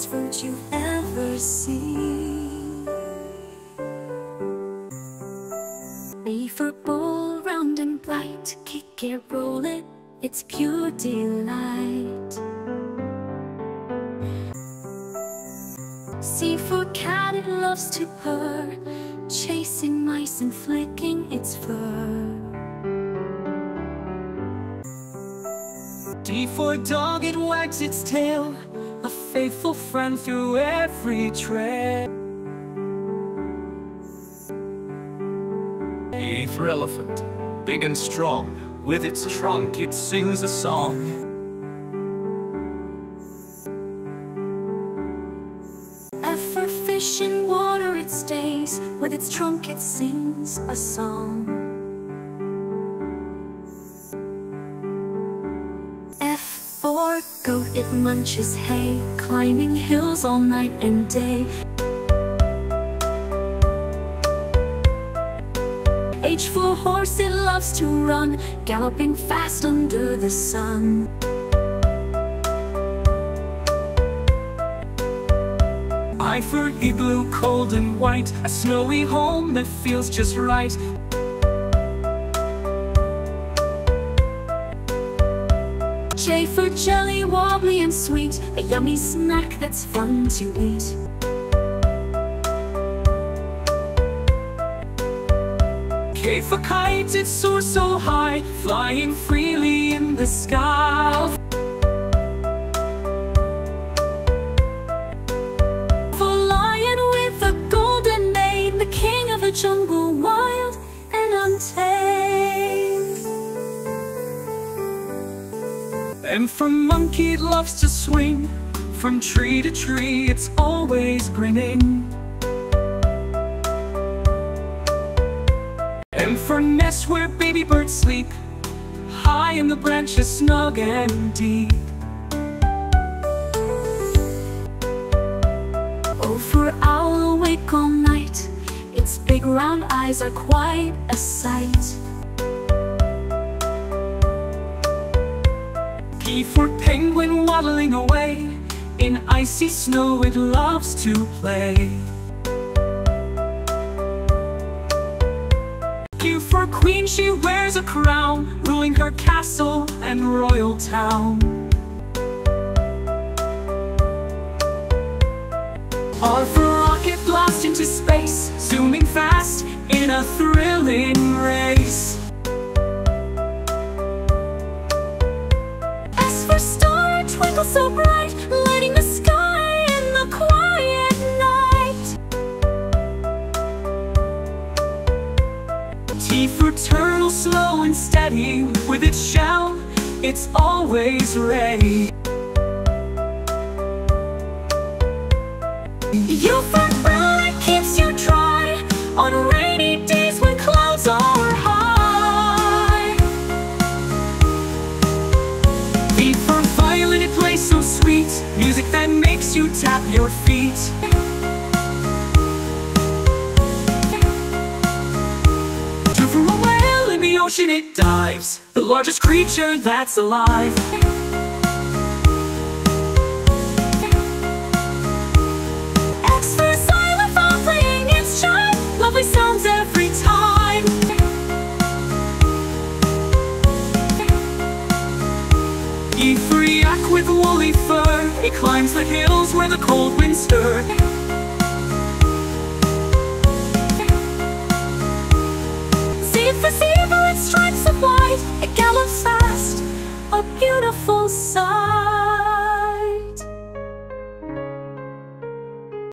prettiest bird you've ever seen. A for bold, round and bright, kick it, roll it, it's pure delight. C for cat, it loves to purr, chasing mice and flicking its fur. D for dog, it wags its tail, a faithful friend through every trail. E for elephant, big and strong, with its trunk it sings a song. F for fish in water it stays, with its trunk it sings a song. F for goat, it munches hay, climbing hills all night and day. H for horse, it loves to run, galloping fast under the sun. I for igloo, cold and white, a snowy home that feels just right. J for jelly, wobbly and sweet, a yummy snack that's fun to eat. K for kite, it soars so high, flying freely in the sky. For lion with a golden mane, the king of the jungle, wild and untamed. M for monkey, it loves to swing, from tree to tree it's always grinning. M for nest, where baby birds sleep, high in the branches, snug and deep. O for owl, awake all night, its big round eyes are quite a sight. P for penguin, waddling away, in icy snow it loves to play. Q for queen, she wears a crown, ruling her castle and royal town. R for rocket, blast into space, zooming fast in a thrilling race. S for star, it twinkles so bright, lighting the sky in the quiet night. T for turtle, slow and steady, with its shell it's always ready. U for umbrella, it keeps you dry on rainy days when clouds are high. V for violin, it plays so sweet, music that makes you tap your feet. T for a whale, in the ocean it dives, the largest creature that's alive. X for xylophone, playing its chime, lovely sounds every time. E for yak, with woolly fur, it climbs the hills where the cold winds stir. Z for zebra, its stripes of white, it gallops fast, a beautiful sight.